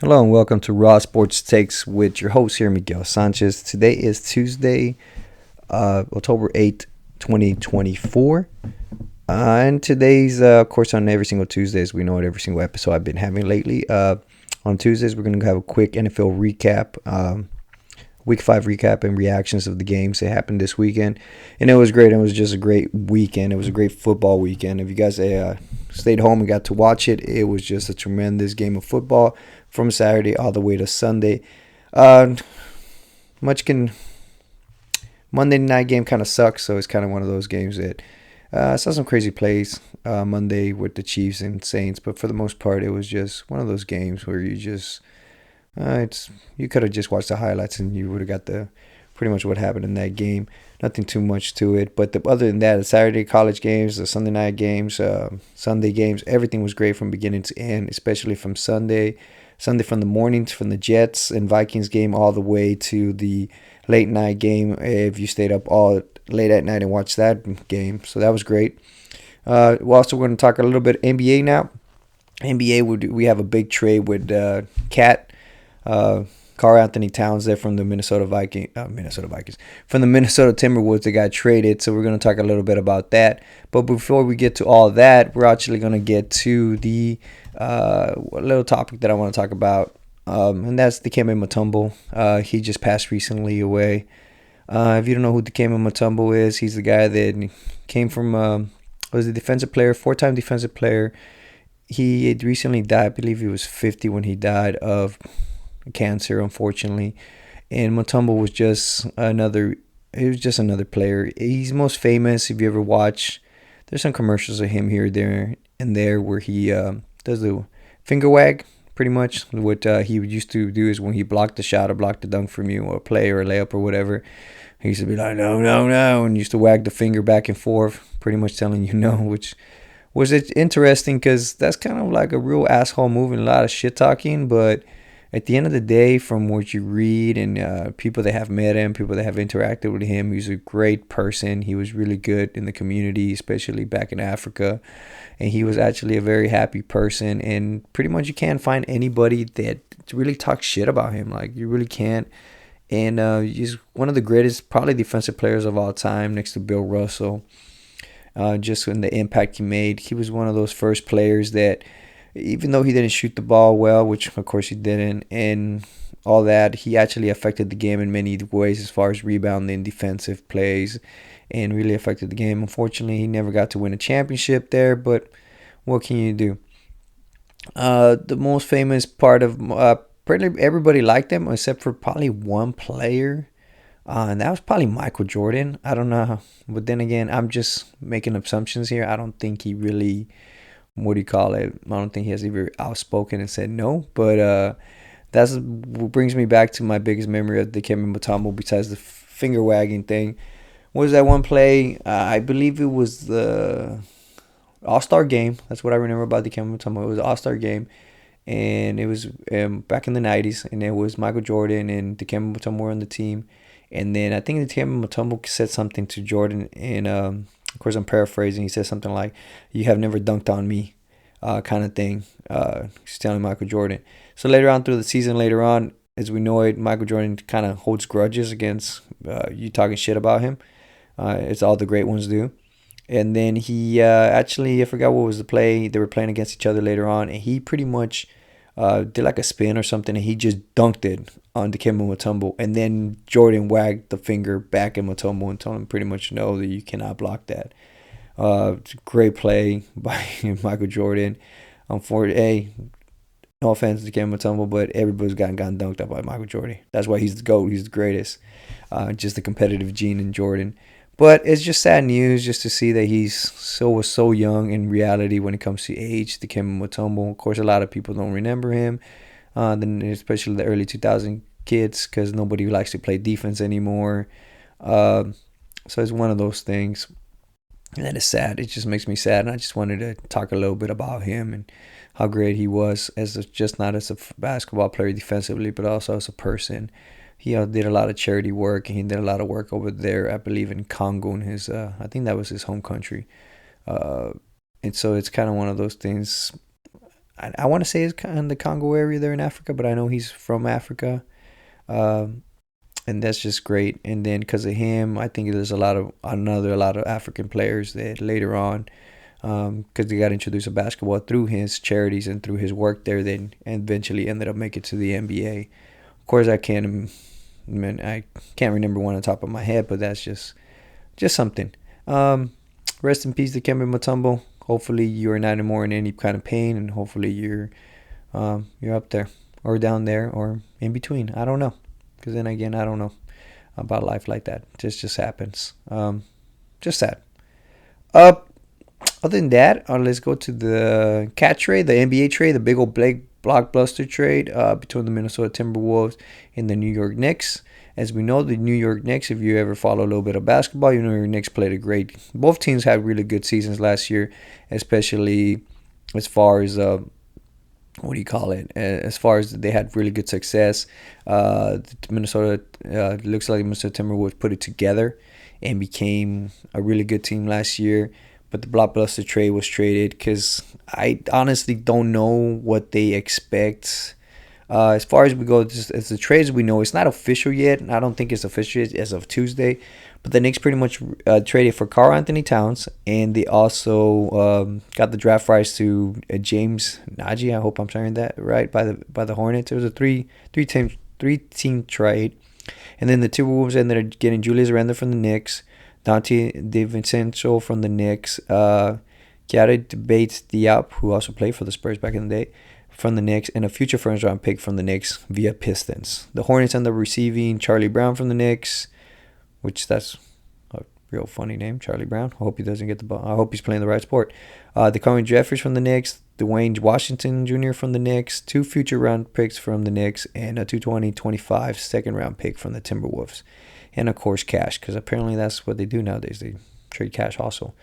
Hello and welcome to Raw Sports Takes with your host here, Miguel Sanchez. Today is Tuesday, October 8th, 2024. And today's, of course, on every single Tuesday, as we know it, every single episode I've been having lately. On Tuesdays, we're going to have a quick NFL recap, Week 5 recap and reactions of the games that happened this weekend. And it was great. It was just a great weekend. It was a great football weekend. If you guys stayed home and got to watch it, it was just a tremendous game of football from Saturday all the way to Sunday. Uh, much can Monday night game kind of sucks, so it's kind of one of those games that saw some crazy plays Monday with the Chiefs and Saints, but for the most part, it was just one of those games where you could have just watched the highlights and you would have got the pretty much what happened in that game. Nothing too much to it, but other than that, the Saturday college games, the Sunday night games, Sunday games, everything was great from beginning to end, especially from Sunday from the morning, from the Jets and Vikings game all the way to the late night game. If you stayed up all late at night and watched that game, so that was great. We're also going to talk a little bit NBA now. NBA, we have a big trade with Cat. Karl Anthony Towns there from the Minnesota Vikings, from the Minnesota Timberwolves that got traded. So we're going to talk a little bit about that. But before we get to all that, we're actually going to get to the little topic that I want to talk about, and that's Dikembe Mutombo. He just passed recently away. If you don't know who Dikembe Mutombo is, he's the guy that came from was a defensive player, 4-time defensive player. He had recently died. I believe he was 50 when he died of cancer, unfortunately. And Mutombo was just another. He was just another player. He's most famous if you ever watch. There's some commercials of him here, there, and there where he does the finger wag. Pretty much what he used to do is when he blocked the shot or blocked the dunk from you, or a play or a layup or whatever, he used to be like, no, no, no, and used to wag the finger back and forth, pretty much telling you no, which was interesting because that's kind of like a real asshole move and a lot of shit talking. But at the end of the day, from what you read and people that have met him, people that have interacted with him, he's a great person. He was really good in the community, especially back in Africa. And he was actually a very happy person. And pretty much you can't find anybody that really talks shit about him. Like, you really can't. And he's one of the greatest, probably, defensive players of all time, next to Bill Russell. Just in the impact he made. He was one of those first players that, even though he didn't shoot the ball well, which of course he didn't, and all that, he actually affected the game in many ways as far as rebounding, defensive plays, and really affected the game. Unfortunately, he never got to win a championship there, but what can you do? The most famous part of pretty everybody liked him except for probably one player, and that was probably Michael Jordan. I don't know, but then again, I'm just making assumptions here. I don't think he really, what do you call it? I don't think he has ever outspoken and said no. But that's what brings me back to my biggest memory of Dikembe Mutombo, besides the finger wagging thing. What was that one play? I believe it was the All-Star game. That's what I remember about Dikembe Mutombo. It was the All-Star game, and it was back in the 90s, and it was Michael Jordan and Dikembe Mutombo were on the team. And then I think Dikembe Mutombo said something to Jordan, and of course I'm paraphrasing. He said something like, "You have never dunked on me," kind of thing. He's telling Michael Jordan. So later on through the season, later on, as we know it, Michael Jordan kind of holds grudges against you talking shit about him. It's all the great ones do. And then he actually, I forgot what was the play. They were playing against each other later on, and he pretty much did like a spin or something, and he just dunked it on Dikembe Mutombo. And then Jordan wagged the finger back at Mutombo and told him pretty much no, that you cannot block that. Great play by Michael Jordan. Hey, no offense to Dikembe Mutombo, but everybody's gotten dunked up by Michael Jordan. That's why he's the GOAT. He's the greatest. Just the competitive gene in Jordan. But it's just sad news just to see that was so young in reality when it comes to age. Dikembe Mutombo, of course, a lot of people don't remember him. Then especially the early 2000 kids, because nobody likes to play defense anymore. So it's one of those things. And that is sad. It just makes me sad. And I just wanted to talk a little bit about him and how great he was just not as a basketball player defensively, but also as a person. He did a lot of charity work, and he did a lot of work over there, I believe, in Congo, in his, I think that was his home country. And so it's kind of one of those things. I want to say it's kind of in the Congo area there in Africa, but I know he's from Africa. Um, and that's just great. And then because of him, I think there's a lot of African players that later on, because they got introduced to basketball through his charities and through his work there, then eventually ended up making it to the NBA. Of course, I can't remember one on top of my head, but that's just something. Um, Rest in peace to Kemba Mutombo. Hopefully, you are not anymore in any kind of pain, and hopefully you're up there or down there or in between. I don't know, because then again, I don't know about life like that. Just happens. Just sad. Uh, Other than that, let's go to the cat trade, the NBA trade, the big old Blake blockbuster trade between the Minnesota Timberwolves and the New York Knicks. As we know, the New York Knicks, if you ever follow a little bit of basketball, you know your Knicks played a great. Both teams had really good seasons last year, especially as far as what do you call it? As far as they had really good success. Minnesota looks like the Minnesota Timberwolves put it together and became a really good team last year. But the blockbuster trade was traded because I honestly don't know what they expect. As far as we go, just as the trades we know, it's not official yet. I don't think it's official as of Tuesday. But the Knicks pretty much traded for Karl Anthony Towns, and they also got the draft rights to James Nagy. I hope I'm saying that right by the Hornets. It was a three team trade, and then the Timberwolves ended up getting Julius Randle from the Knicks, Dante DiVincenzo from the Knicks, Garrett Bates Diop, who also played for the Spurs back in the day, from the Knicks, and a future first round pick from the Knicks via Pistons. The Hornets ended up receiving Charlie Brown from the Knicks, which that's a real funny name, Charlie Brown. I hope he doesn't get the ball. I hope he's playing the right sport. The Cohen Jeffries from the Knicks, Dwayne Washington Jr. from the Knicks, 2 future round picks from the Knicks, and a 2025 second round pick from the Timberwolves. And of course, cash, because apparently that's what they do nowadays. They trade cash also.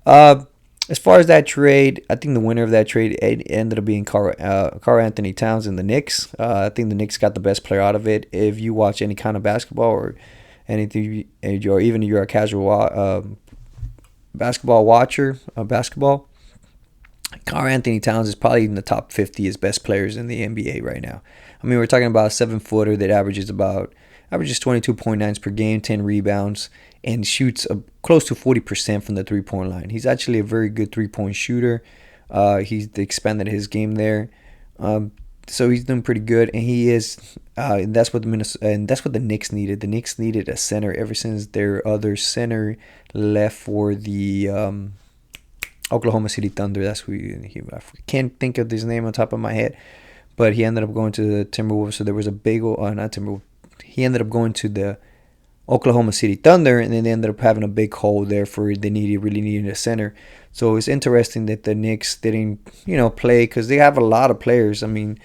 As far as that trade, I think the winner of that trade ended up being Karl Anthony Towns and the Knicks. I think the Knicks got the best player out of it. If you watch any kind of basketball or anything, or even if you're a casual basketball watcher of basketball, Karl Anthony Towns is probably in the top 50 as best players in the NBA right now. I mean, we're talking about a 7-footer that averages 22.9 per game, 10 rebounds, and shoots close to 40% from the three-point line. He's actually a very good three-point shooter. He's expanded his game there, so he's doing pretty good. And he is, and that's what the Knicks needed. The Knicks needed a center ever since their other center left for the Oklahoma City Thunder. That's who I can't think of his name on top of my head, but he ended up going to the Timberwolves. So there was a big, not Timberwolves. He ended up going to the Oklahoma City Thunder, and then they ended up having a big hole there for really needed a center. So it's interesting that the Knicks didn't, play, because they have a lot of players. I mean,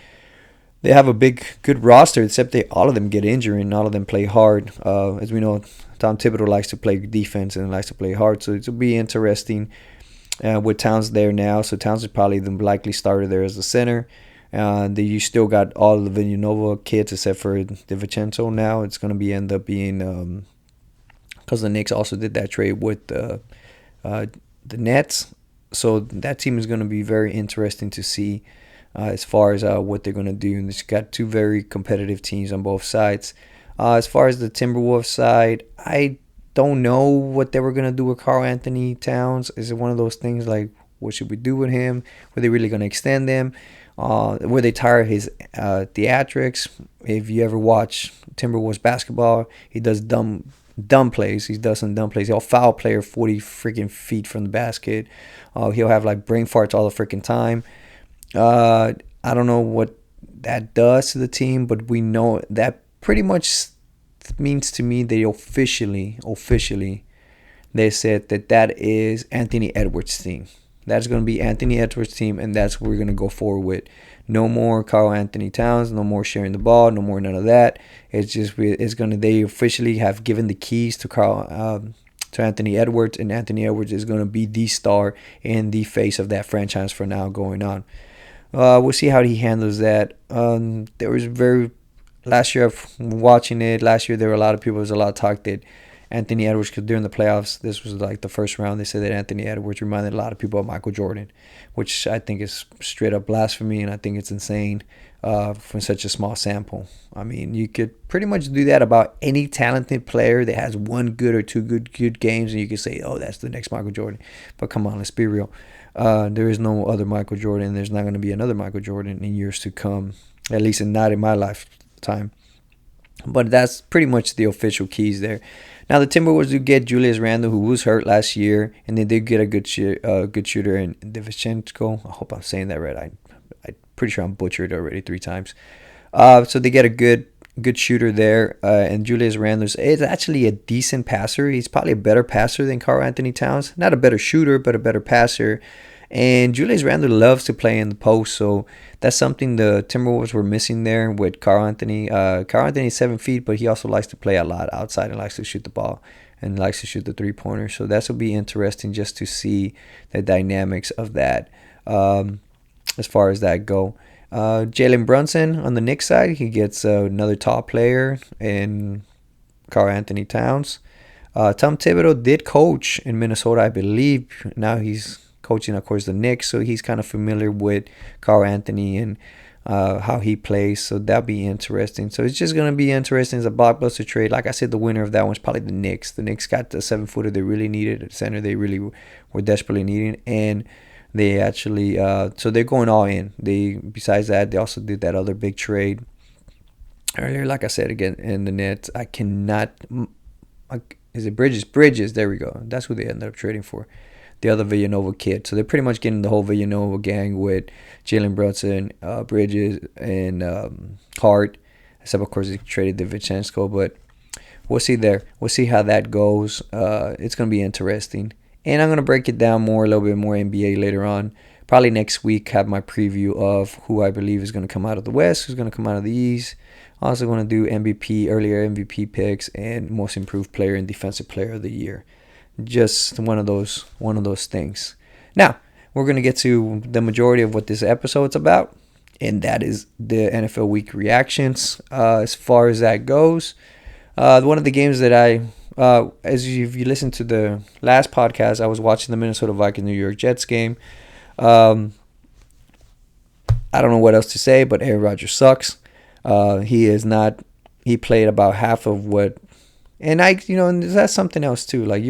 they have a good roster, except all of them get injured and all of them play hard. As we know, Tom Thibodeau likes to play defense and likes to play hard, so it'll be interesting with Towns there now. So Towns is probably the likely starter there as the center. You still got all the Villanova kids except for DiVincenzo now. It's going to end up being because the Knicks also did that trade with the Nets. So that team is going to be very interesting to see as far as what they're going to do. And it's got two very competitive teams on both sides. As far as the Timberwolves side, I don't know what they were going to do with Karl Anthony Towns. Is it one of those things like, what should we do with him? Were they really going to extend him? Were they tired of his theatrics? If you ever watch Timberwolves basketball, he does dumb plays. He does some dumb plays. He'll foul player 40 freaking feet from the basket. He'll have like brain farts all the freaking time. I don't know what that does to the team, but we know that pretty much means to me they officially they said that is Anthony Edwards' team. That's going to be Anthony Edwards' team, and that's what we're going to go forward with. No more Karl Anthony Towns, no more sharing the ball, no more none of that. They officially have given the keys to Anthony Edwards, and Anthony Edwards is going to be the star and the face of that franchise from now going on. We'll see how he handles that. Last year, watching it, there were a lot of people, there was a lot of talk that Anthony Edwards, because during the playoffs, this was like the first round, they said that Anthony Edwards reminded a lot of people of Michael Jordan, which I think is straight up blasphemy, and I think it's insane from such a small sample. I mean, you could pretty much do that about any talented player that has one good or two good games, and you could say, oh, that's the next Michael Jordan. But come on, let's be real. There is no other Michael Jordan. There's not going to be another Michael Jordan in years to come, at least not in my lifetime. But that's pretty much the official keys there. Now the Timberwolves do get Julius Randle, who was hurt last year, and they did get a good shooter in Divichenko. I hope I'm saying that right. I'm pretty sure I'm butchered already 3 times. So they get a good shooter there, and Julius Randle is actually a decent passer. He's probably a better passer than Karl Anthony Towns. Not a better shooter, but a better passer. And Julius Randle loves to play in the post, so that's something the Timberwolves were missing there with Karl Anthony. Karl Anthony is 7 feet, but he also likes to play a lot outside and likes to shoot the ball and likes to shoot the three-pointer. So that will be interesting just to see the dynamics of that as far as that go. Jalen Brunson on the Knicks side, he gets another top player in Karl Anthony Towns. Tom Thibodeau did coach in Minnesota, I believe. Now he's coaching, of course, the Knicks, so he's kind of familiar with Karl Anthony and how he plays, so that'll be interesting. So it's just going to be interesting. It's a blockbuster trade. Like I said, the winner of that one's probably the Knicks. The Knicks got the 7-footer they really needed, a center they really were desperately needing, and they actually, so they're going all in. Besides that, they also did that other big trade earlier, like I said, again, in the Nets. I cannot, is it Bridges? Bridges, there we go. That's who they ended up trading for. The other Villanova kid. So they're pretty much getting the whole Villanova gang with Jalen Brunson, Bridges, and Hart. Except, of course, he traded Divichenko. But we'll see there. We'll see how that goes. It's going to be interesting. And I'm going to break it down a little bit more NBA later on. Probably next week, have my preview of who I believe is going to come out of the West, who's going to come out of the East. Also going to do earlier MVP picks, and most improved player and defensive player of the year. Just one of those things. Now, we're going to get to the majority of what this episode's about, and that is the NFL Week reactions. As far as that goes, one of the games that if you listen to the last podcast, I was watching the Minnesota Vikings New York Jets game. I don't know what else to say, but Aaron Rodgers sucks. He played about half of what. And and that's something else too. Like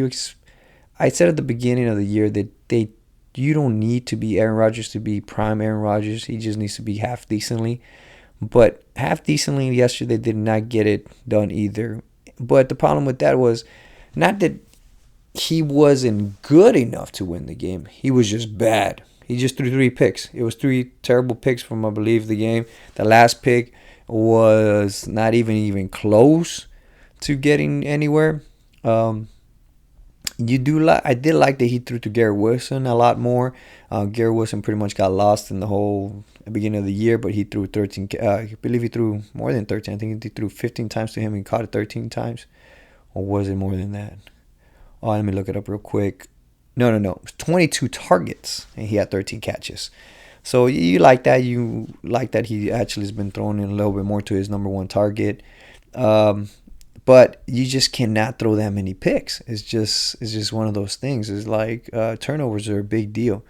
I said at the beginning of the year that you don't need to be Aaron Rodgers to be prime Aaron Rodgers. He just needs to be half decently. But half decently yesterday did not get it done either. But the problem with that was not that he wasn't good enough to win the game. He was just bad. He just threw 3 picks. It was 3 terrible picks from, I believe, the game. The last pick was not even close to getting anywhere. I did like that he threw to Garrett Wilson a lot more. Garrett Wilson pretty much got lost in the whole beginning of the year, but he threw 13. I believe he threw more than 13. I think he threw 15 times to him and caught it 13 times. Or was it more than that? Oh, let me look it up real quick. No. It was 22 targets, and he had 13 catches. So you like that. You like that he actually has been throwing in a little bit more to his number one target. But you just cannot throw that many picks. It's just one of those things. It's like turnovers are a big deal.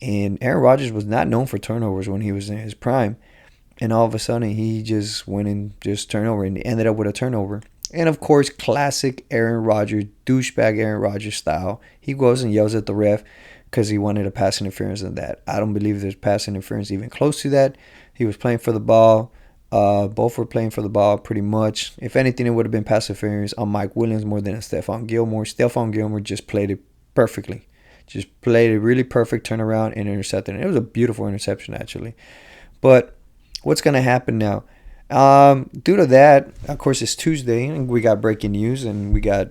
And Aaron Rodgers was not known for turnovers when he was in his prime. And all of a sudden, he just went and just turnover and ended up with a turnover. And, of course, classic Aaron Rodgers, douchebag Aaron Rodgers style. He goes and yells at the ref because he wanted a pass interference in that. I don't believe there's pass interference even close to that. He was playing for the ball. Both were playing for the ball pretty much. If anything, it would have been pass interference on Mike Williams more than on Stephon Gilmore. Stephon Gilmore just played it perfectly. Just played a really perfect turnaround and intercepted. And it was a beautiful interception, actually. But what's going to happen now? Due to that, of course, it's Tuesday, and we got breaking news, and we got,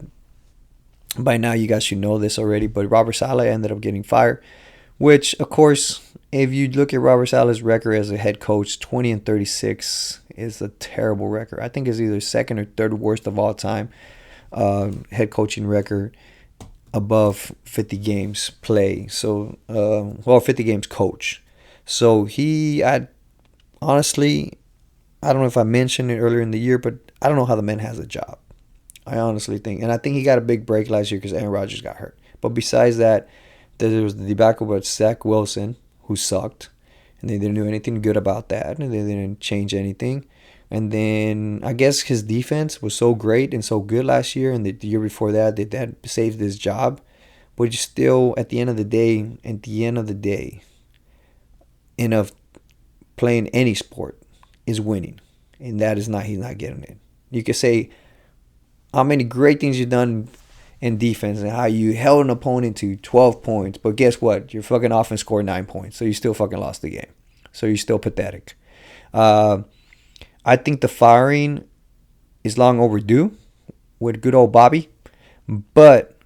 by now you guys should know this already, but Robert Saleh ended up getting fired, which, of course, if you look at Robert Saleh's record as a head coach, 20-36 is a terrible record. I think it's either second or third worst of all time head coaching record above 50 games play. So, 50 games coach. So honestly, I don't know if I mentioned it earlier in the year, but I don't know how the man has a job. I honestly think. And I think he got a big break last year because Aaron Rodgers got hurt. But besides that, there was the debacle about Zach Wilson, who sucked. And they didn't do anything good about that. And they didn't change anything. And then I guess his defense was so great and so good last year. And the year before that, that saved his job. But you still, at the end of the day, in of playing any sport is winning. And that is not, he's not getting it. You could say how many great things you've done in defense and how you held an opponent to 12 points. But guess what? Your fucking offense scored 9 points. So you still fucking lost the game. So you're still pathetic. I think the firing is long overdue with good old Bobby. But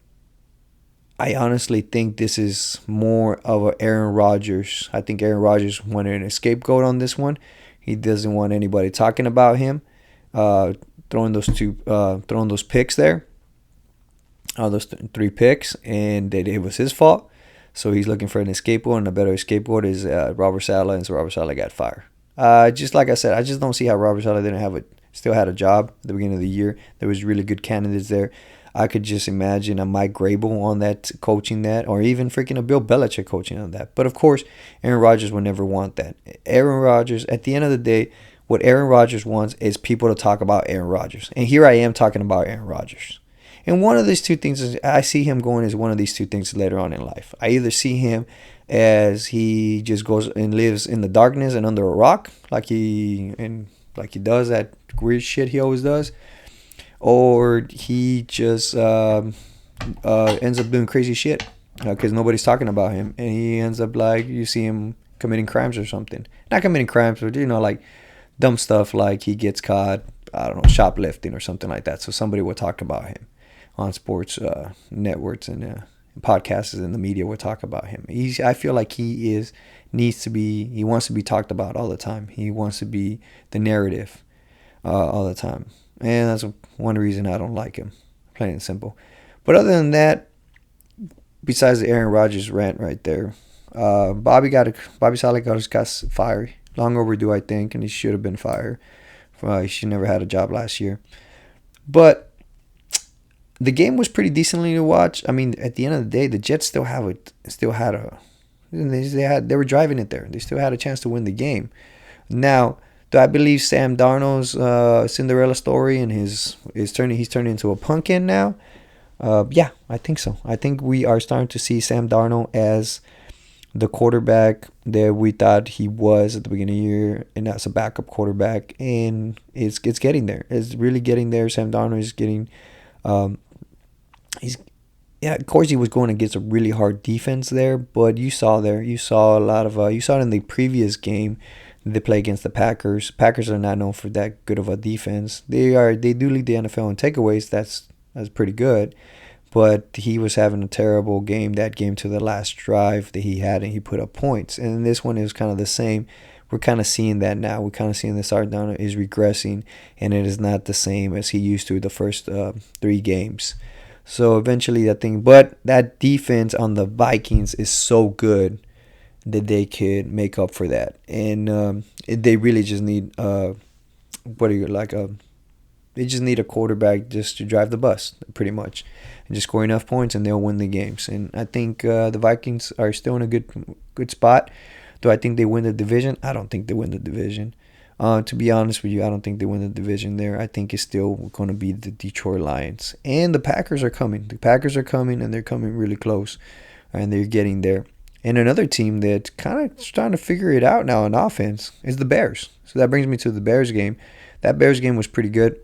I honestly think this is more of a Aaron Rodgers. I think Aaron Rodgers wanted an scapegoat on this one. He doesn't want anybody talking about him. Throwing those picks there, those 3 picks, and that it was his fault. So he's looking for an scapegoat, and a better scapegoat is Robert Saleh, and so Robert Saleh got fired. Just like I said, I just don't see how Robert Saleh still had a job at the beginning of the year. There was really good candidates there. I could just imagine a Mike Grable on that, coaching that, or even freaking a Bill Belichick coaching on that. But of course, Aaron Rodgers would never want that. Aaron Rodgers, at the end of the day, what Aaron Rodgers wants is people to talk about Aaron Rodgers. And here I am talking about Aaron Rodgers. And one of these two things is, I see him going as one of these two things later on in life. I either see him as he just goes and lives in the darkness and under a rock, like he does that weird shit he always does, or he just ends up doing crazy shit because nobody's talking about him, and he ends up like you see him committing crimes or something. Not committing crimes, but like dumb stuff, like he gets caught, I don't know, shoplifting or something like that. So somebody will talk about him on sports networks and podcasts, and the media will talk about him. I feel like he wants to be talked about all the time. He wants to be the narrative all the time. And that's one reason I don't like him, plain and simple. But other than that, besides the Aaron Rodgers rant right there, Bobby Saleh got fired. Long overdue, I think, and he should have been fired. He should never had a job last year. But the game was pretty decently to watch. I mean, at the end of the day, the Jets they were driving it there. They still had a chance to win the game. Now, do I believe Sam Darnold's Cinderella story and he's turning into a pumpkin now? Yeah, I think so. I think we are starting to see Sam Darnold as the quarterback that we thought he was at the beginning of the year, and as a backup quarterback, and it's getting there. It's really getting there. Sam Darnold is getting, of course he was going against a really hard defense there, but you saw a lot of, you saw it in the previous game. They play against the Packers. Packers are not known for that good of a defense. They do lead the NFL in takeaways. That's pretty good. But he was having a terrible game, that game to the last drive that he had, and he put up points. And this one is kind of the same. We're kind of seeing that now. We're kind of seeing this Art Darnold is regressing, and it is not the same as he used to the first 3 games. So eventually but that defense on the Vikings is so good that they could make up for that. And they really just need they just need a quarterback just to drive the bus, pretty much, and just score enough points, and they'll win the games. And I think the Vikings are still in a good spot. Do I think they win the division? I don't think they win the division. To be honest with you, I don't think they win the division there. I think it's still going to be the Detroit Lions. And the Packers are coming. The Packers are coming, and they're coming really close, and they're getting there. And another team that's kind of starting to figure it out now on offense is the Bears. So that brings me to the Bears game. That Bears game was pretty good.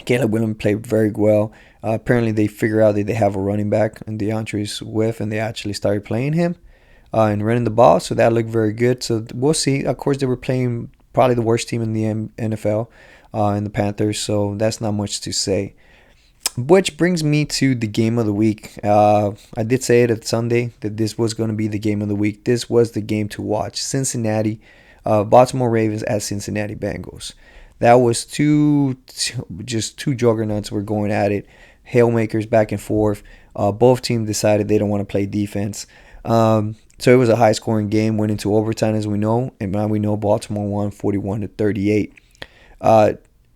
Caleb Williams played very well. Apparently, they figure out that they have a running back in DeAndre Swift, and they actually started playing him and running the ball. So that looked very good. So we'll see. Of course, they were playing probably the worst team in the NFL, in the Panthers. So that's not much to say. Which brings me to the game of the week. I did say it at Sunday that this was going to be the game of the week. This was the game to watch. Baltimore Ravens at Cincinnati Bengals. That was two juggernauts were going at it. Hail makers back and forth. Both teams decided they don't want to play defense. So it was a high-scoring game, went into overtime, as we know. And now we know Baltimore won 41-38.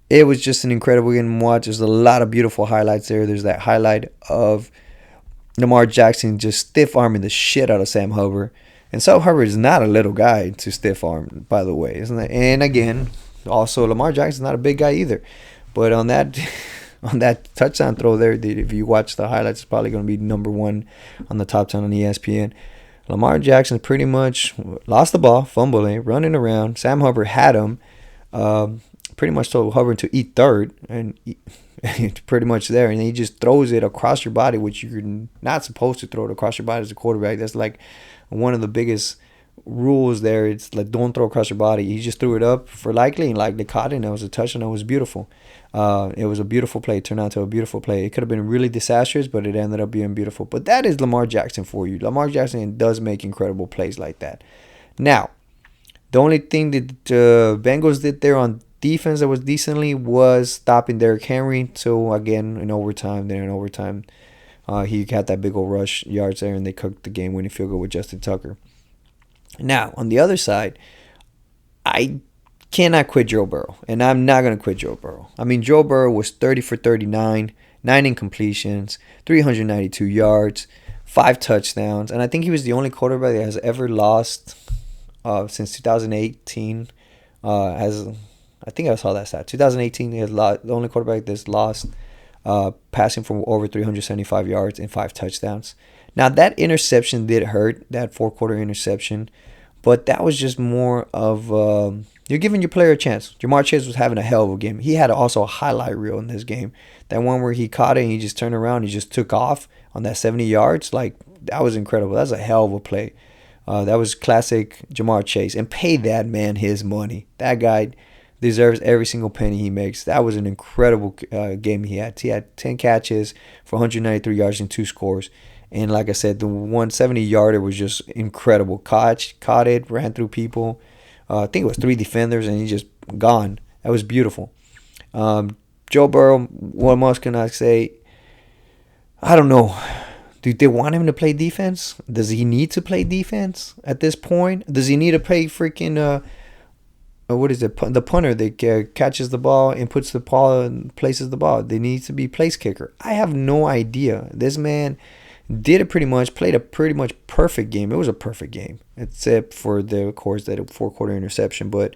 It was just an incredible game to watch. There's a lot of beautiful highlights there. There's that highlight of Lamar Jackson just stiff arming the shit out of Sam Hubbard. And Sam Hubbard is not a little guy to stiff arm, by the way, isn't it? And again, also Lamar Jackson's not a big guy either. But on that on that touchdown throw there, if you watch the highlights, it's probably going to be number 1 on the top 10 on ESPN. Lamar Jackson pretty much lost the ball, fumbling, running around. Sam Hubbard had him. Pretty much told Hubbard to eat third, and it's pretty much there. And he just throws it across your body, which you're not supposed to throw it across your body as a quarterback. That's like one of the biggest rules there. It's like, don't throw across your body. He just threw it up for likely, and likely caught it, and it was a touchdown. It was beautiful. It was a beautiful play. It turned out to a beautiful play. It could have been really disastrous, but it ended up being beautiful. But that is Lamar Jackson for you. Lamar Jackson does make incredible plays like that. Now, the only thing that the Bengals did there on defense that was decently was stopping Derrick Henry. So again, in overtime, he had that big old rush yards there, and they cooked the game-winning field goal with Justin Tucker. Now, on the other side, I cannot quit Joe Burrow, and I'm not going to quit Joe Burrow. I mean, Joe Burrow was 30 for 39, 9 incompletions, 392 yards, 5 touchdowns, and I think he was the only quarterback that has ever lost since 2018. I think I saw that stat. 2018, he has the only quarterback that's lost passing for over 375 yards and 5 touchdowns. Now, that interception did hurt, that fourth-quarter interception, but that was just more of you're giving your player a chance. Jamar Chase was having a hell of a game. He had also a highlight reel in this game. That one where he caught it and he just turned around and he just took off on that 70 yards. Like, that was incredible. That was a hell of a play. That was classic Jamar Chase. And pay that man his money. That guy deserves every single penny he makes. That was an incredible game he had. He had 10 catches for 193 yards and 2 scores. And like I said, the 170-yarder was just incredible. Caught it, ran through people. I think it was 3 defenders, and he just gone. That was beautiful. Joe Burrow, what else can I say? I don't know. Do they want him to play defense? Does he need to play defense at this point? Does he need to play freaking what is it? The punter that catches the ball and puts the ball and places the ball? They need to be place kicker. I have no idea. This man did it pretty much, played a pretty much perfect game. It was a perfect game, except for of course, that 4-quarter interception. But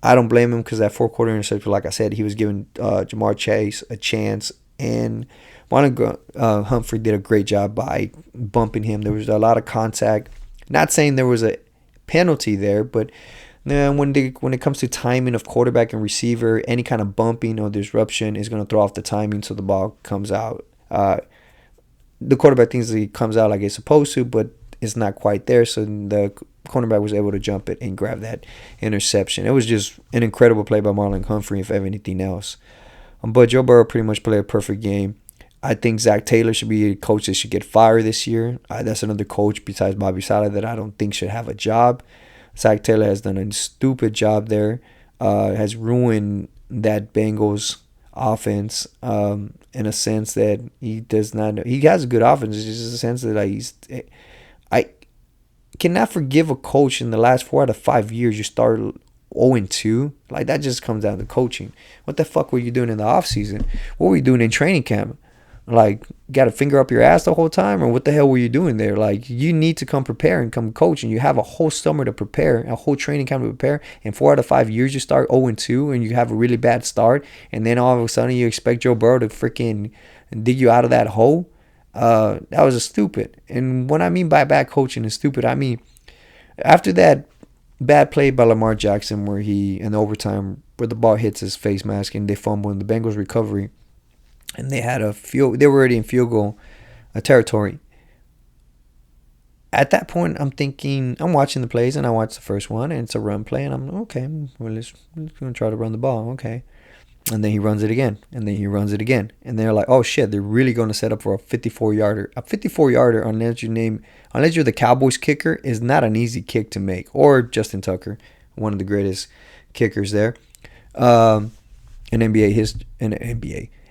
I don't blame him, because that 4-quarter interception, like I said, he was giving Jamar Chase a chance, and Humphrey did a great job by bumping him. There was a lot of contact. Not saying there was a penalty there, but when it comes to timing of quarterback and receiver, any kind of bumping or disruption is going to throw off the timing, so the ball comes out. The quarterback thinks he comes out like it's supposed to, but it's not quite there, so the cornerback was able to jump it and grab that interception. It was just an incredible play by Marlon Humphrey, if anything else. But Joe Burrow pretty much played a perfect game. I think Zach Taylor should be a coach that should get fired this year. That's another coach besides Bobby Saleh that I don't think should have a job. Zach Taylor has done a stupid job there. Has ruined that Bengals offense in a sense that he does not. He has a good offense. It's just a sense that I cannot forgive a coach in the last 4 out of 5 years you start 0-2. Like, that just comes down to coaching. What the fuck were you doing in the offseason? What were you doing in training camp? Like, got a finger up your ass the whole time? Or what the hell were you doing there? Like, you need to come prepare and come coach, and you have a whole summer to prepare, a whole training camp to prepare, and 4 out of 5 years you start 0-2 and you have a really bad start, and then all of a sudden you expect Joe Burrow to freaking dig you out of that hole? That was stupid. And what I mean by bad coaching is stupid, I mean, after that bad play by Lamar Jackson where he, in overtime, where the ball hits his face mask and they fumble in the Bengals recovery, and they were already in field goal territory. At that point, I'm thinking, I'm watching the plays, and I watched the first one, and it's a run play, and I'm okay. Well, let's gonna try to run the ball, okay. And then he runs it again, and then he runs it again, and they're like, oh shit, they're really going to set up for a 54-yarder. A 54-yarder, unless you're the Cowboys kicker, is not an easy kick to make. Or Justin Tucker, one of the greatest kickers there, in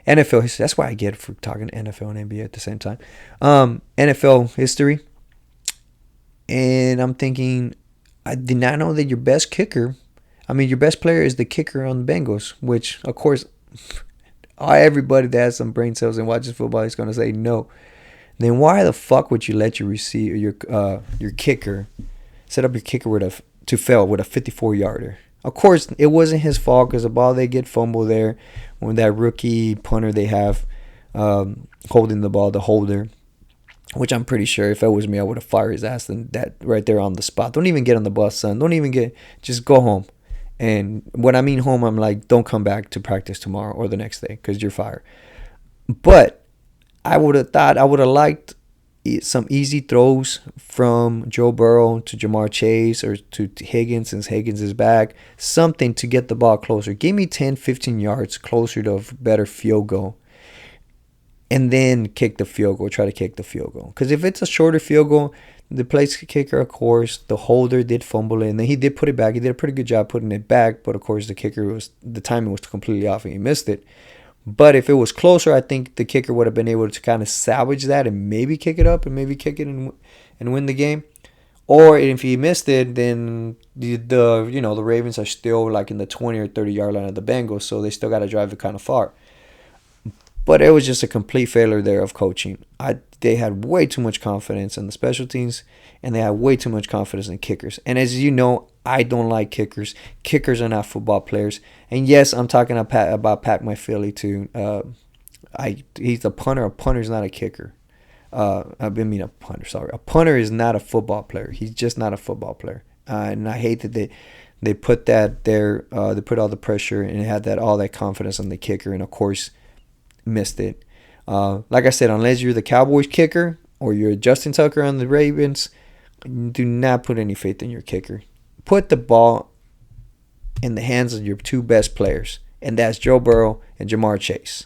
NFL history. That's why I get it for talking NFL and NBA at the same time. NFL history. And I'm thinking, I did not know that your best player is the kicker on the Bengals, which, of course, Everybody that has some brain cells and watches football is going to say no. Then why the fuck would you let your kicker set up your kicker to fail with a 54-yarder? Of course, it wasn't his fault because the ball they get fumbled there when that rookie punter they have holding the ball, the holder, which I'm pretty sure if it was me, I would have fired his ass and that right there on the spot. Don't even get on the bus, son. Just go home. And when I mean home, I'm like, don't come back to practice tomorrow or the next day because you're fired. But I would have liked some easy throws from Joe Burrow to Jamar Chase or to Higgins since Higgins is back. Something to get the ball closer. Give me 10, 15 yards closer to a better field goal. And then kick the field goal. Try to kick the field goal. Because if it's a shorter field goal, the place kicker, of course, the holder did fumble it, and then he did put it back. He did a pretty good job putting it back, but of course the timing was completely off and he missed it. But if it was closer, I think the kicker would have been able to kind of salvage that and maybe kick it up and maybe kick it and win the game. Or if he missed it, then the Ravens are still like in the 20 or 30 yard line of the Bengals, so they still got to drive it kind of far. But it was just a complete failure there of coaching. They had way too much confidence in the special teams, and they had way too much confidence in kickers. And as you know, I don't like kickers. Kickers are not football players. And yes, I'm talking about Pat McPhilly too. He's a punter. A punter is not a kicker. A punter. Sorry, a punter is not a football player. He's just not a football player. And I hate that they put that there. They put all the pressure and had all that confidence on the kicker, and of course missed it. Like I said, unless you're the Cowboys kicker or you're Justin Tucker on the Ravens, do not put any faith in your kicker. Put the ball in the hands of your two best players, and that's Joe Burrow and Jamar Chase.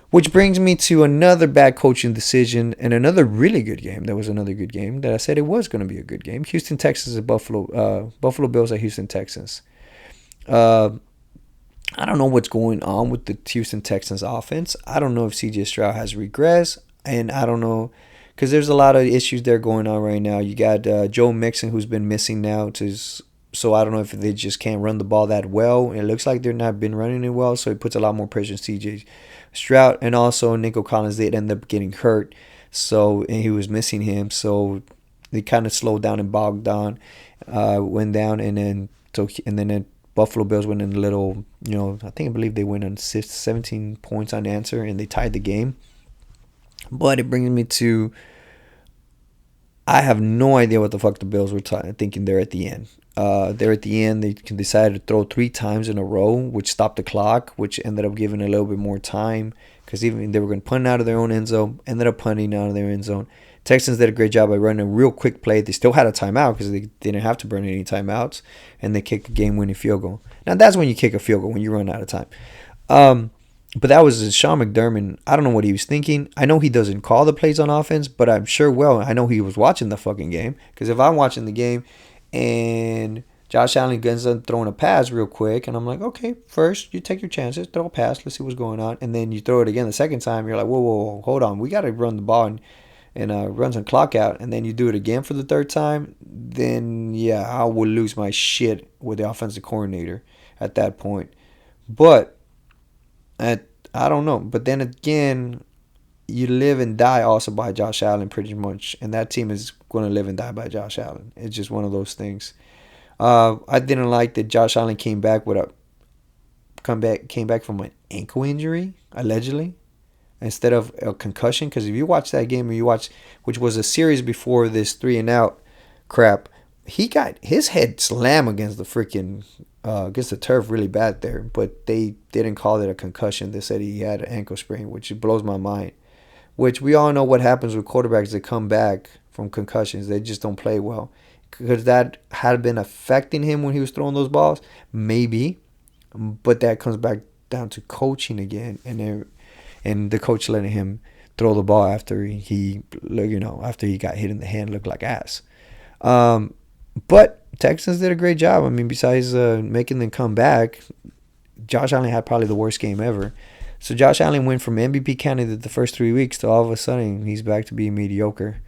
Which brings me to another bad coaching decision and another really good game. There was another good game that I said it was going to be a good game. Houston Texans at Buffalo Bills at Houston Texans. I don't know what's going on with the Houston Texans offense. I don't know if C.J. Stroud has regressed, and I don't know because there's a lot of issues there going on right now. You got Joe Mixon who's been missing now, so I don't know if they just can't run the ball that well. It looks like they're not been running it well, so it puts a lot more pressure on C.J. Stroud, and also Nico Collins did end up getting hurt, and he was missing him, so they kind of slowed down and bogged down, went down, and then Buffalo Bills went in a little, I believe they went on 17 points unanswered, and they tied the game. But it brings me to, I have no idea what the fuck the Bills were thinking there at the end. There at the end, they decided to throw 3 times in a row, which stopped the clock, which ended up giving a little bit more time because even they were going to punt out of their own end zone, ended up punting out of their end zone. Texans did a great job by running a real quick play. They still had a timeout because they didn't have to burn any timeouts, and they kicked a game-winning field goal. Now, that's when you kick a field goal, when you run out of time. But that was Sean McDermott. I don't know what he was thinking. I know he doesn't call the plays on offense, but I'm sure, I know he was watching the fucking game. Because if I'm watching the game and Josh Allen ends up throwing a pass real quick, and I'm like, okay, first you take your chances, throw a pass, let's see what's going on. And then you throw it again the second time, you're like, whoa, hold on. We got to run the ball and run some clock out, and then you do it again for the third time, then yeah, I would lose my shit with the offensive coordinator at that point. But I don't know. But then again, you live and die also by Josh Allen pretty much, and that team is going to live and die by Josh Allen. It's just one of those things. I didn't like that Josh Allen came back from an ankle injury allegedly, instead of a concussion. Because if you watch that game, which was a series before this 3-and-out crap, he got his head slammed against the turf really bad there. But they didn't call it a concussion. They said he had an ankle sprain, which blows my mind. Which we all know what happens with quarterbacks that come back from concussions. They just don't play well. Could that have been affecting him when he was throwing those balls? Maybe. But that comes back down to coaching again, and the coach letting him throw the ball after he got hit in the hand, looked like ass. But Texans did a great job. I mean, besides making them come back, Josh Allen had probably the worst game ever. So Josh Allen went from MVP candidate the first 3 weeks to all of a sudden he's back to being mediocre.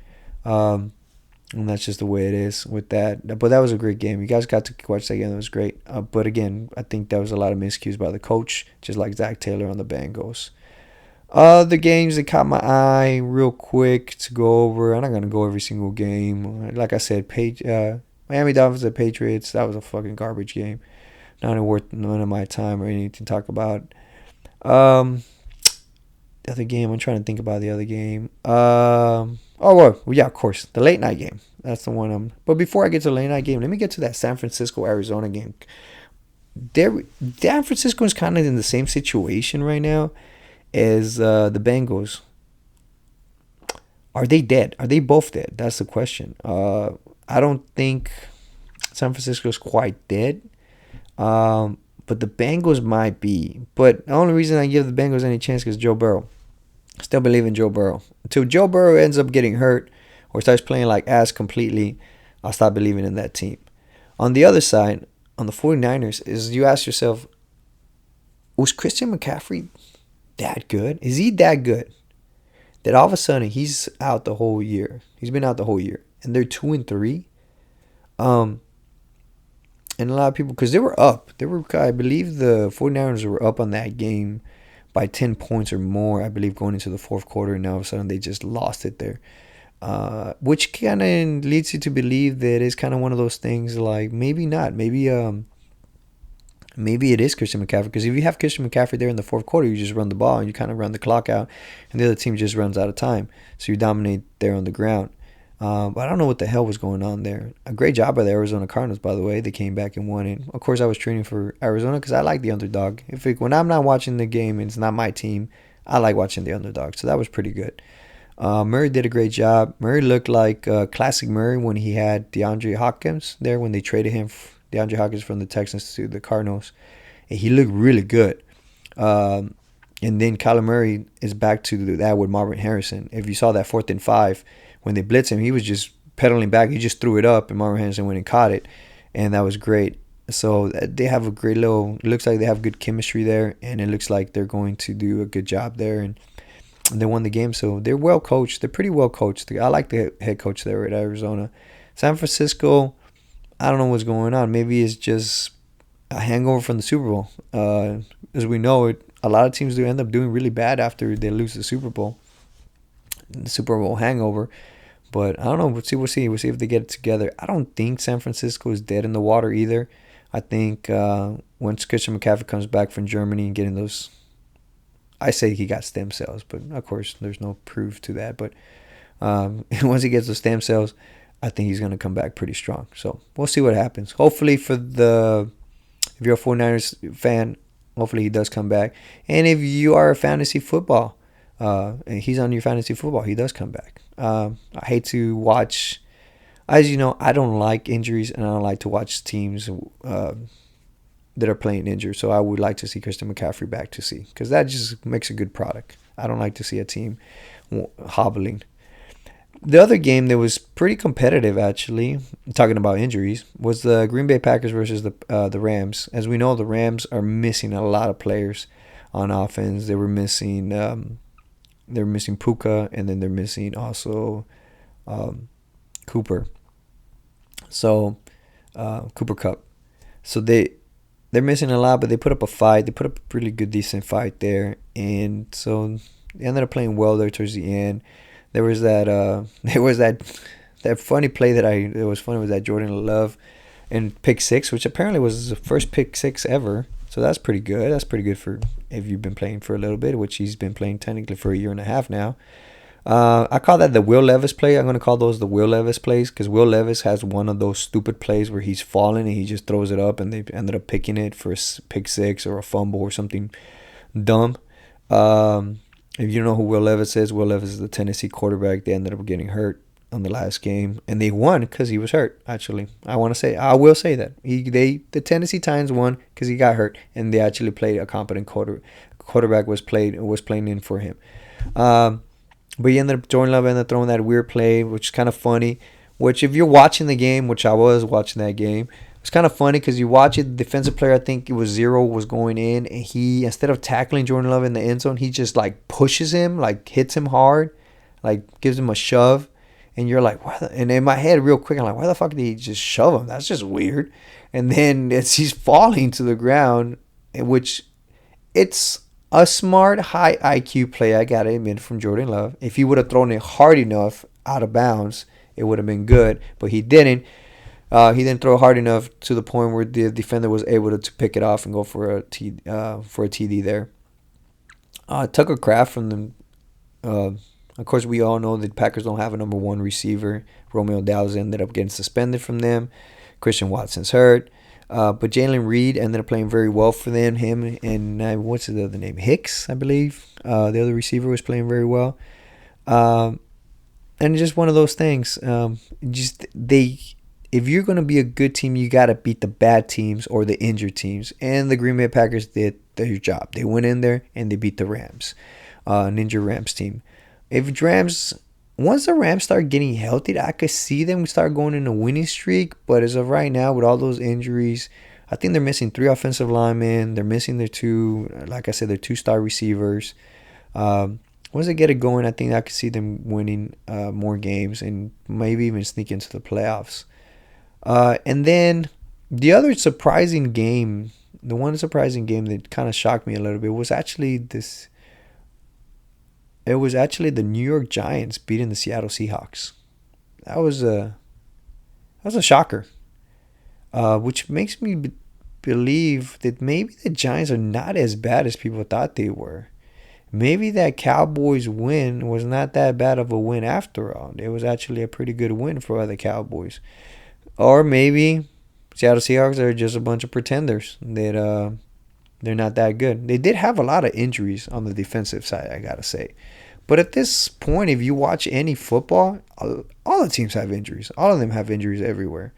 And that's just the way it is with that. But that was a great game. You guys got to watch that game. That was great. But again, I think that was a lot of miscues by the coach, just like Zach Taylor on the Bengals. The games that caught my eye real quick to go over. I'm not going to go every single game. Like I said, Miami Dolphins and Patriots, that was a fucking garbage game. Not worth none of my time or anything to talk about. The other game, I'm trying to think about the other game. Well, yeah, of course, the late night game. That's the one. But before I get to the late night game, let me get to that San Francisco Arizona game. San Francisco is kind of in the same situation right now as the Bengals. Are they dead? Are they both dead? That's the question. I don't think San Francisco is quite dead. But the Bengals might be. But the only reason I give the Bengals any chance is Joe Burrow. I still believe in Joe Burrow. Until Joe Burrow ends up getting hurt or starts playing like ass completely, I'll stop believing in that team. On the other side, on the 49ers, is you ask yourself, was Christian McCaffrey that good? Is he that good? That all of a sudden he's out the whole year. He's been out the whole year. And they're 2-3. And a lot of people, because they were up. I believe the 49ers were up on that game by 10 points or more, I believe, going into the fourth quarter. And now all of a sudden they just lost it there. Which kind of leads you to believe that it's kind of one of those things like maybe not. Maybe it is Christian McCaffrey. Because if you have Christian McCaffrey there in the fourth quarter, you just run the ball and you kind of run the clock out. And the other team just runs out of time. So you dominate there on the ground. But I don't know what the hell was going on there. A great job by the Arizona Cardinals, by the way. They came back and won it. Of course, I was cheering for Arizona because I like the underdog. When I'm not watching the game and it's not my team, I like watching the underdog. So that was pretty good. Murray did a great job. Murray looked like classic Murray when he had DeAndre Hopkins there when they traded him, DeAndre Hopkins from the Texans to the Cardinals. And he looked really good. And then Kyler Murray is back to that with Marvin Harrison. If you saw that 4th and 5, when they blitzed him, he was just pedaling back. He just threw it up, and Marvin Harrison went and caught it, and that was great. So they have a great little. It looks like they have good chemistry there, and it looks like they're going to do a good job there, and they won the game. So they're well coached. They're pretty well coached. I like the head coach there at Arizona. San Francisco, I don't know what's going on. Maybe it's just a hangover from the Super Bowl. As we know, a lot of teams do end up doing really bad after they lose the Super Bowl. The Super Bowl hangover. But I don't know. We'll see if they get it together. I don't think San Francisco is dead in the water either. I think once Christian McCaffrey comes back from Germany and getting those, I say he got stem cells, but of course there's no proof to that. But once he gets those stem cells, I think he's going to come back pretty strong. So we'll see what happens. Hopefully if you're a 49ers fan, hopefully he does come back. And if you are a fantasy football, and he's on your fantasy football, he does come back. I hate to watch, as you know, I don't like injuries, and I don't like to watch teams that are playing injured. So I would like to see Christian McCaffrey back to see, because that just makes a good product. I don't like to see a team hobbling. The other game that was pretty competitive, actually, talking about injuries, was the Green Bay Packers versus the Rams. As we know, the Rams are missing a lot of players on offense. They were missing Puka, and then they're missing also Cooper. So Cooper Kupp. So they're missing a lot, but they put up a fight. They put up a really good, decent fight there, and so they ended up playing well there towards the end. There was that funny play that was funny was that Jordan Love and pick six, which apparently was the first pick six ever. So that's pretty good. That's pretty good for if you've been playing for a little bit, which he's been playing technically for a year and a half now. I call that the Will Levis play. I'm going to call those the Will Levis plays, because Will Levis has one of those stupid plays where he's falling and he just throws it up, and they ended up picking it for a pick six or a fumble or something dumb. If you don't know who Will Levis is the Tennessee quarterback. They ended up getting hurt on the last game, and they won because he was hurt. Actually, I will say that the Tennessee Titans won because he got hurt, and they actually played a competent quarterback was playing in for him. But Jordan Love ended up throwing that weird play, which is kind of funny. Which, if you're watching the game, which I was watching that game, it's kind of funny because you watch it. The defensive player, I think it was Zero, was going in, and he, instead of tackling Jordan Love in the end zone, he just like pushes him, like hits him hard, like gives him a shove. And you're like, why and in my head, real quick, I'm like, why the fuck did he just shove him? That's just weird. And then as he's falling to the ground, which it's a smart, high IQ play, I gotta admit, from Jordan Love. If he would have thrown it hard enough out of bounds, it would have been good. But he didn't. He didn't throw hard enough to the point where the defender was able to pick it off and go for a TD there. Tucker Kraft from the. Of course, we all know the Packers don't have a number one receiver. Romeo Doubs ended up getting suspended from them. Christian Watson's hurt. But Jalen Reed ended up playing very well for them. Him and what's the other name? Hicks, I believe. The other receiver was playing very well. And it's just one of those things. If you're going to be a good team, you got to beat the bad teams or the injured teams. And the Green Bay Packers did their job. They went in there and they beat the Rams, an injured Rams team. Once the Rams start getting healthy, I could see them start going in a winning streak. But as of right now, with all those injuries, I think they're missing 3 offensive linemen. They're missing their 2, like I said, their 2-star receivers. Once they get it going, I think I could see them winning more games and maybe even sneak into the playoffs. And then the other surprising game, the one surprising game that kind of shocked me a little bit was actually this. It was actually the New York Giants beating the Seattle Seahawks. That was a shocker, which makes me believe that maybe the Giants are not as bad as people thought they were. Maybe that Cowboys win was not that bad of a win after all. It was actually a pretty good win for the Cowboys. Or maybe Seattle Seahawks are just a bunch of pretenders that they're not that good. They did have a lot of injuries on the defensive side, I got to say. But at this point, if you watch any football, all the teams have injuries. All of them have injuries everywhere.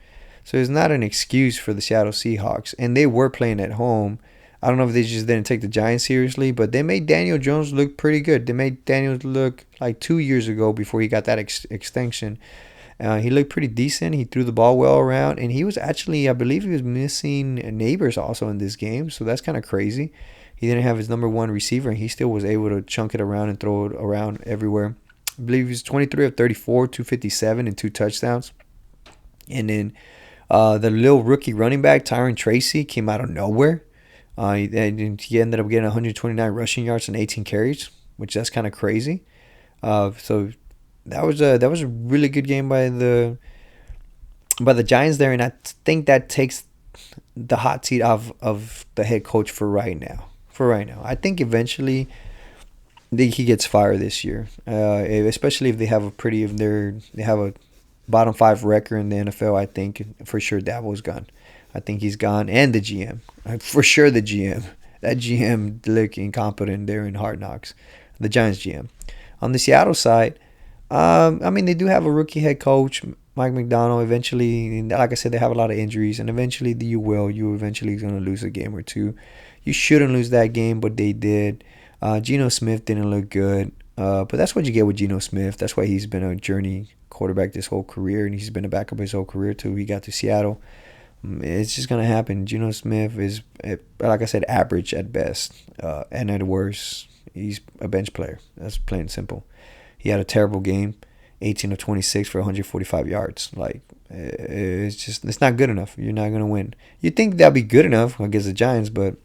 So it's not an excuse for the Seattle Seahawks. And they were playing at home. I don't know if they just didn't take the Giants seriously, but they made Daniel Jones look pretty good. They made Daniel look like 2 years ago before he got that extension. He looked pretty decent. He threw the ball well around. And he was actually, I believe he was missing Neighbors also in this game. So that's kind of crazy. He didn't have his number one receiver, and he still was able to chunk it around and throw it around everywhere. I believe he was 23 of 34, 257, and 2 touchdowns. And then the little rookie running back, Tyron Tracy, came out of nowhere. He ended up getting 129 rushing yards and 18 carries, which that's kind of crazy. So that was a really good game by the Giants there, and I think that takes the hot seat of the head coach for right now. I think eventually he gets fired this year, especially if they have a bottom 5 record in the NFL. I think for sure Dabo's gone. I think he's gone, and the GM, for sure the GM. That GM looked incompetent there in Hard Knocks. The Giants GM. On the Seattle side, they do have a rookie head coach, Mike McDonald. Eventually, like I said, they have a lot of injuries, and eventually you eventually going to lose a game or two. You shouldn't lose that game, but they did. Geno Smith didn't look good, but that's what you get with Geno Smith. That's why he's been a journey quarterback this whole career, and he's been a backup his whole career till he got to Seattle. It's just going to happen. Geno Smith is, like I said, average at best, and at worst, he's a bench player. That's plain and simple. He had a terrible game, 18 of 26 for 145 yards. It's not good enough. You're not going to win. You'd think that'd be good enough against the Giants, but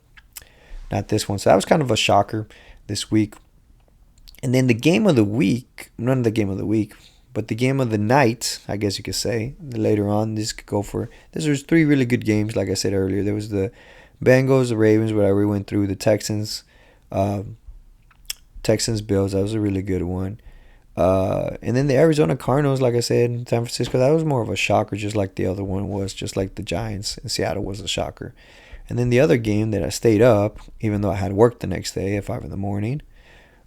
not this one. So that was kind of a shocker this week. And then the game of the week, not the game of the week, but the game of the night, I guess you could say. Later on, this was 3 really good games, like I said earlier. There was the Bengals, the Ravens, whatever we went through, the Texans, Bills. That was a really good one. And then the Arizona Cardinals, like I said, in San Francisco, that was more of a shocker, just like the other one was, just like the Giants in Seattle was a shocker. And then the other game that I stayed up, even though I had work the next day at 5 in the morning,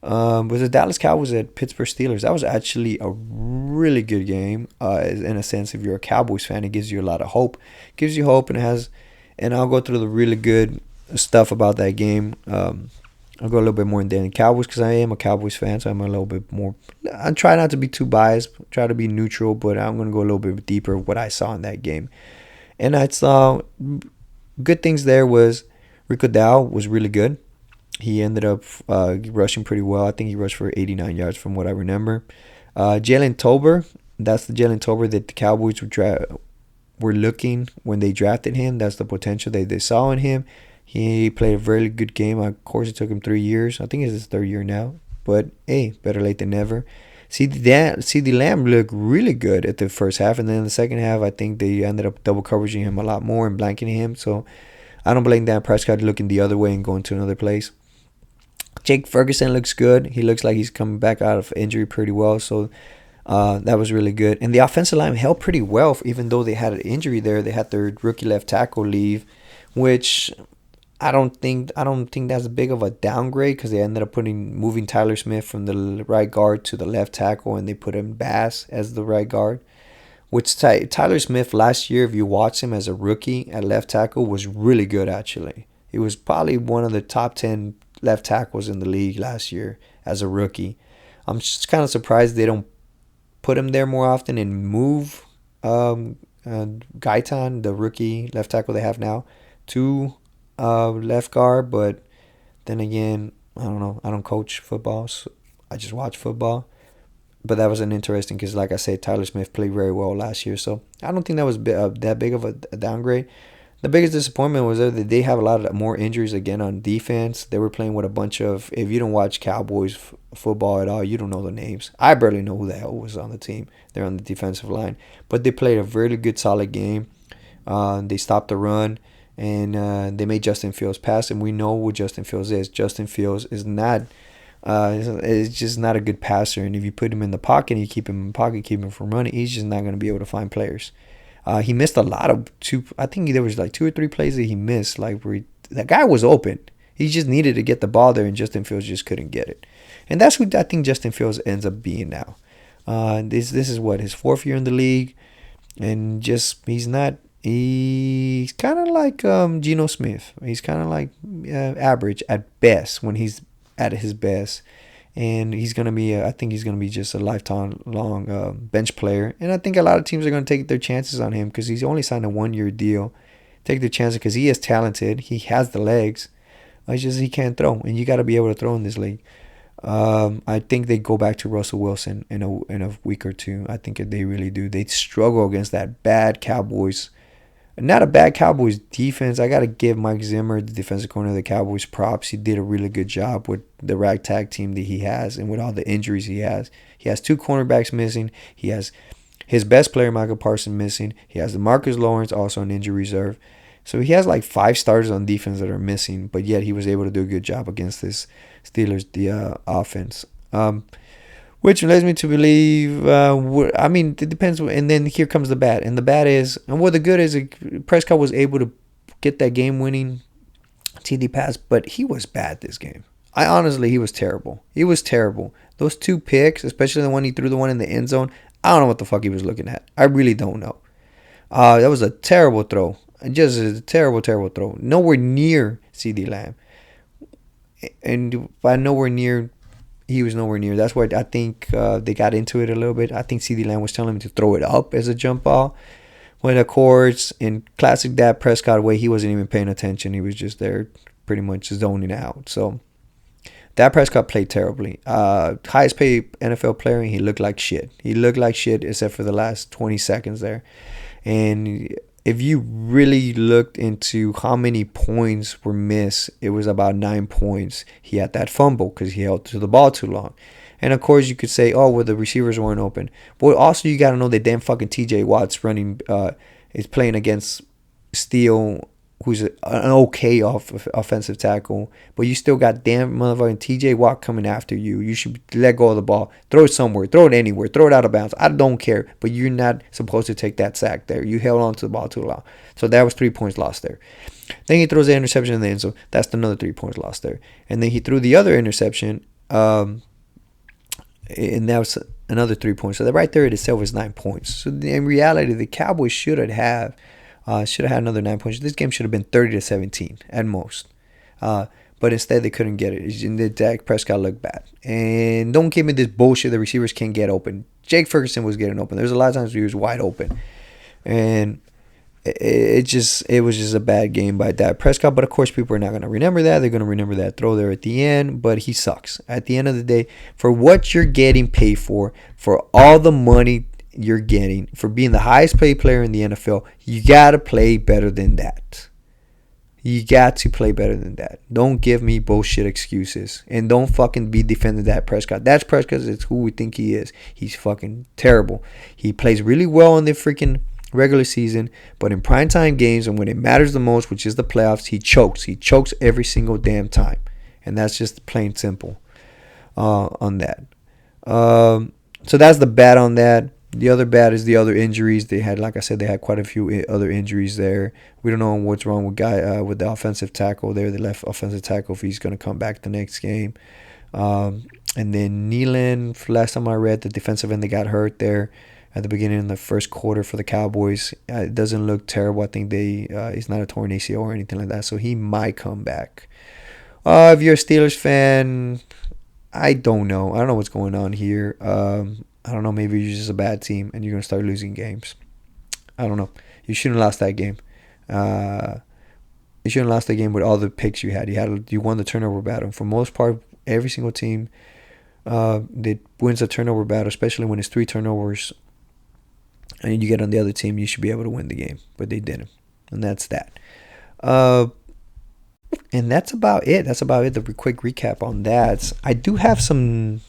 was the Dallas Cowboys at Pittsburgh Steelers. That was actually a really good game. In a sense, if you're a Cowboys fan, it gives you a lot of hope. It gives you hope, and I'll go through the really good stuff about that game. I'll go a little bit more in the Cowboys because I am a Cowboys fan, so I'm a little bit more. I try not to be too biased, try to be neutral, but I'm going to go a little bit deeper what I saw in that game. And I saw good things there was Rico Dow was really good. He ended up rushing pretty well. I think he rushed for 89 yards from what I remember. Jalen Tolbert, That's the Jalen Tolbert that the Cowboys were looking when they drafted him. That's the potential they saw in him. He played a very good game. Of course, it took him 3 years. I think it's his third year now. But hey, better late than never. CeeDee Lamb looked really good at the first half, and then in the second half, I think they ended up double coveraging him a lot more and blanking him. So I don't blame Dak Prescott looking the other way and going to another place. Jake Ferguson looks good. He looks like he's coming back out of injury pretty well. So that was really good. And the offensive line held pretty well, even though they had an injury there. They had their rookie left tackle leave, which I don't think that's big of a downgrade, because they ended up moving Tyler Smith from the right guard to the left tackle, and they put in Bass as the right guard. Which Tyler Smith last year, if you watch him as a rookie at left tackle, was really good actually. He was probably one of the top 10 left tackles in the league last year as a rookie. I'm just kind of surprised they don't put him there more often and move Gaitan, the rookie left tackle they have now, to left guard. But then again, I don't know. I don't coach football, so I just watch football. But that was an interesting, because like I said, Tyler Smith played very well last year. So I don't think that was that big of a downgrade. The biggest disappointment was that they have a lot of more injuries again on defense. They were playing with a bunch of, if you don't watch Cowboys football at all, you don't know the names. I barely know who the hell was on the team. They're on the defensive line. But they played a very good, solid game. They stopped the run, and they made Justin Fields pass. And we know what Justin Fields is. Justin Fields is not, is just not a good passer. And if you put him in the pocket and you keep him in the pocket, keep him from running, he's just not going to be able to find players. He missed a lot of I think there was like 2 or 3 plays that he missed. Like where that guy was open. He just needed to get the ball there, and Justin Fields just couldn't get it. And that's what I think Justin Fields ends up being now. This is what, his 4th year in the league, and just he's kind of like Geno Smith. He's kind of like average at best when he's at his best. And he's going to be, I think he's going to be just a lifetime long bench player. And I think a lot of teams are going to take their chances on him, because he's only signed a 1-year deal. Take the chances, because he is talented. He has the legs. It's just he can't throw. And you got to be able to throw in this league. I think they go back to Russell Wilson in a week or two. I think they really do. They struggle against that bad Cowboys. Not a bad Cowboys defense. I got to give Mike Zimmer, the defensive corner of the Cowboys, props. He did a really good job with the ragtag team that he has, and with all the injuries he has. He has 2 cornerbacks missing. He has his best player, Michael Parsons, missing. He has DeMarcus Lawrence, also on injury reserve. So he has like 5 starters on defense that are missing, but yet he was able to do a good job against this Steelers offense. Which leads me to believe, I mean, it depends. And then here comes the bad. And the bad is, and what the good is, Prescott was able to get that game-winning TD pass, but he was bad this game. He was terrible. He was terrible. Those 2 picks, especially the one he threw, the one in the end zone, I don't know what the fuck he was looking at. I really don't know. That was a terrible throw. Just a terrible, terrible throw. Nowhere near CeeDee Lamb. And by nowhere near, he was nowhere near. That's why I think they got into it a little bit. I think CeeDee Lamb was telling him to throw it up as a jump ball. When, of course, in classic Dak Prescott way, he wasn't even paying attention. He was just there pretty much zoning out. So Dak Prescott played terribly. Highest paid NFL player, and he looked like shit. He looked like shit except for the last 20 seconds there. And if you really looked into how many points were missed, it was about 9 points. He had that fumble because he held to the ball too long. And of course, you could say, oh, well, the receivers weren't open. But also, you got to know that damn fucking TJ Watt's is playing against Steele, who's an okay offensive tackle. But you still got damn motherfucking TJ Watt coming after you. You should let go of the ball. Throw it somewhere. Throw it anywhere. Throw it out of bounds. I don't care. But you're not supposed to take that sack there. You held on to the ball too long. So that was 3 points lost there. Then he throws the interception in the end zone. That's another 3 points lost there. And then he threw the other interception. And that was another 3 points. So that right there in itself is 9 points. So in reality, the Cowboys should have had another 9 points. This game should have been 30-17 at most. But instead, they couldn't get it. And the Dak Prescott looked bad. And don't give me this bullshit. The receivers can't get open. Jake Ferguson was getting open. There's a lot of times he was wide open. And it was just a bad game by Dak Prescott. But, of course, people are not going to remember that. They're going to remember that throw there at the end. But he sucks. At the end of the day, for what you're getting paid for all the money you're getting for being the highest paid player in the NFL. You got to play better than that. You got to play better than that. Don't give me bullshit excuses. And don't fucking be defending that Prescott. That's Prescott. It's who we think he is. He's fucking terrible. He plays really well in the freaking regular season, but in primetime games and when it matters the most, which is the playoffs, he chokes. He chokes every single damn time. And that's just plain simple on that. So that's the bad on that. The other bad is the other injuries. They had, like I said, they had quite a few other injuries there. We don't know what's wrong with with the offensive tackle there, the left offensive tackle, if he's going to come back the next game. And then Nealon, last time I read, the defensive end, they got hurt there at the beginning of the first quarter for the Cowboys. It doesn't look terrible. I think he's not a torn ACL or anything like that, so he might come back. If you're a Steelers fan, I don't know. I don't know what's going on here. I don't know. Maybe you're just a bad team and you're going to start losing games. I don't know. You shouldn't have lost that game. You shouldn't have lost that game with all the picks you had. You won the turnover battle. For most part, every single team that wins a turnover battle, especially when it's 3 turnovers, and you get on the other team, you should be able to win the game. But they didn't. And that's that. And that's about it. That's about it. The quick recap on that. I do have some...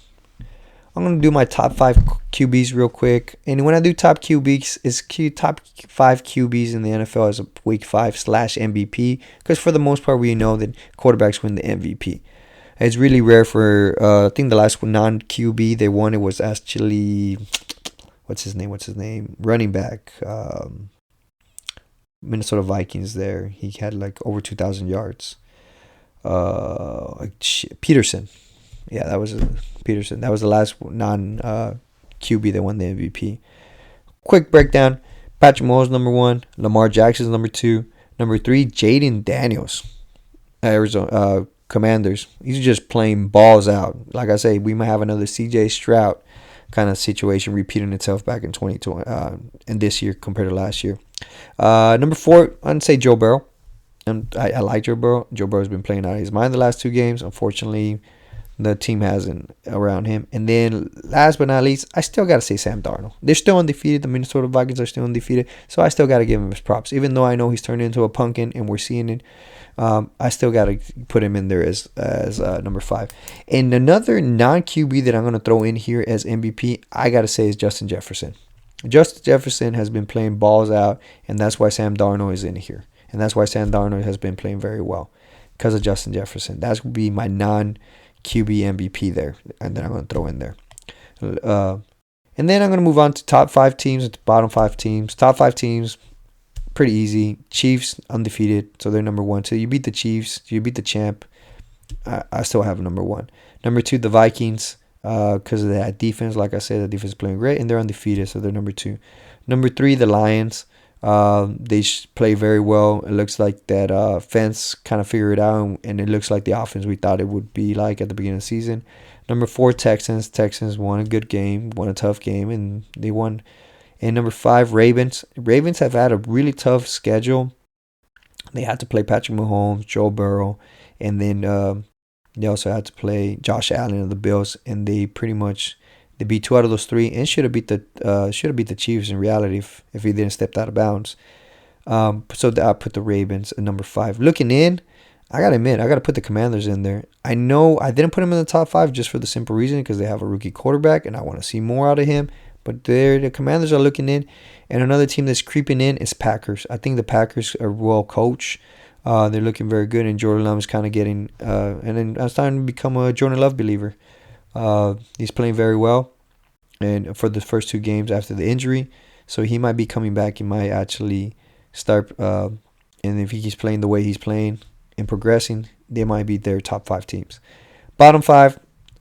I'm going to do my top 5 QBs real quick. And when I do top QBs, it's top 5 QBs in the NFL as a week 5 / MVP. Because for the most part, we know that quarterbacks win the MVP. It's really rare for, I think the last non-QB they won, it was actually, what's his name? Running back. Minnesota Vikings there. He had like over 2,000 yards. Peterson. Yeah, that was Peterson. That was the last non-QB that won the MVP. Quick breakdown. Patrick Mahomes, number 1. Lamar Jackson's number 2. Number 3, Jaden Daniels. Arizona Commanders. He's just playing balls out. Like I say, we might have another C.J. Stroud kind of situation repeating itself back in 2020 and this year compared to last year. Number 4, I'd say Joe Burrow. I like Joe Burrow. Joe Burrow's been playing out of his mind the last 2 games. Unfortunately, the team hasn't around him. And then, last but not least, I still got to say Sam Darnold. They're still undefeated. The Minnesota Vikings are still undefeated. So I still got to give him his props. Even though I know he's turned into a pumpkin and we're seeing it, I still got to put him in there as number 5. And another non-QB that I'm going to throw in here as MVP, I got to say, is Justin Jefferson. Justin Jefferson has been playing balls out, and that's why Sam Darnold is in here. And that's why Sam Darnold has been playing very well, because of Justin Jefferson. That's going to be my non-QB MVP there, and then I'm going to throw in there. And then I'm going to move on to top 5 teams and bottom 5 teams. Top 5 teams, pretty easy. Chiefs, undefeated, so they're number 1. So you beat the Chiefs, you beat the champ. I still have number 1. Number 2, the Vikings, because of that defense. Like I said, the defense is playing great, and they're undefeated, so they're number 2. Number 3, the Lions. They play very well. It looks like that fence kind of figured it out, and it looks like the offense we thought it would be like at the beginning of the season. Number 4, Texans. Texans won a good game, won a tough game, and they won. And number 5, Ravens. Ravens have had a really tough schedule. They had to play Patrick Mahomes, Joe Burrow, and then they also had to play Josh Allen of the Bills, and they pretty much they beat 2 out of those 3 and should have beat the Chiefs in reality if he didn't step out of bounds. So I put the Ravens at number 5. Looking in, I gotta admit, I gotta put the Commanders in there. I know I didn't put them in the top 5 just for the simple reason because they have a rookie quarterback and I want to see more out of him. But the Commanders are looking in, and another team that's creeping in is Packers. I think the Packers are well coached. They're looking very good, and Jordan Love is kind of getting. And then I'm starting to become a Jordan Love believer. He's playing very well, and for the first 2 games after the injury, so he might be coming back. He might actually start, and if he keeps playing the way he's playing and progressing, they might be their top 5 teams. Bottom 5,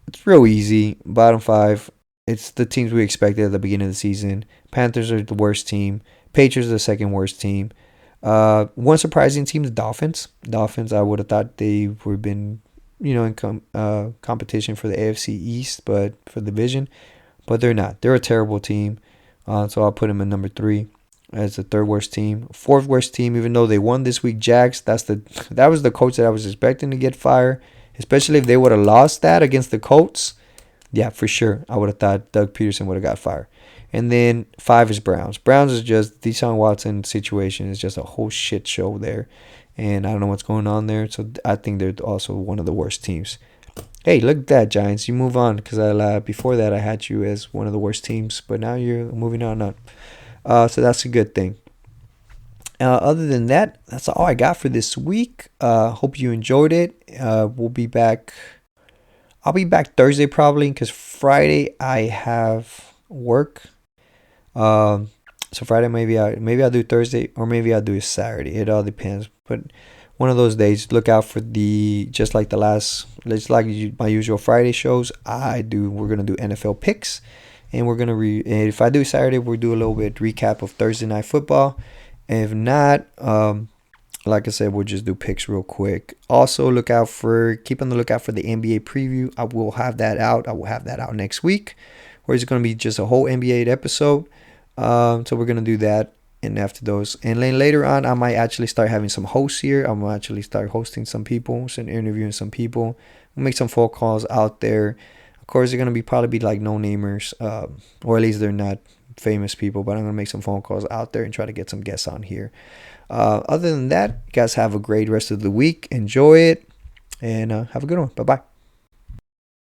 it's real easy. Bottom 5, it's the teams we expected at the beginning of the season. Panthers are the worst team. Patriots are the second worst team. One surprising team, the Dolphins. Dolphins, I would have thought they would have been, in competition for the AFC East, but for the division. But they're not. They're a terrible team. So I'll put them in number 3 as the 3rd worst team. 4th worst team, even though they won this week, Jags. That was the coach that I was expecting to get fired, especially if they would have lost that against the Colts. Yeah, for sure. I would have thought Doug Peterson would have got fired. And then 5 is Browns. Browns is just Deshaun Watson situation is just a whole shit show there. And I don't know what's going on there. So I think they're also one of the worst teams. Hey, look at that, Giants. You move on because before that I had you as one of the worst teams. But now you're moving on. So that's a good thing. Other than that, that's all I got for this week. Hope you enjoyed it. We'll be back. I'll be back Thursday probably because Friday I have work. So Friday maybe I'll do Thursday or maybe I'll do Saturday. It all depends. But one of those days, look out for just like my usual Friday shows. We're gonna do NFL picks, and we're gonna if I do Saturday, we'll do a little bit recap of Thursday night football. And if not, like I said, we'll just do picks real quick. Also, keep on the lookout for the NBA preview. I will have that out next week, where it's gonna be just a whole NBA episode. So we're gonna do that. And after those, and then later on, I might actually start having some hosts here. I'm gonna actually start hosting some people, and interviewing some people. We'll make some phone calls out there. Of course, they're gonna probably be like no-namers, or at least they're not famous people. But I'm gonna make some phone calls out there and try to get some guests on here. Other than that, you guys have a great rest of the week. Enjoy it, and have a good one. Bye bye.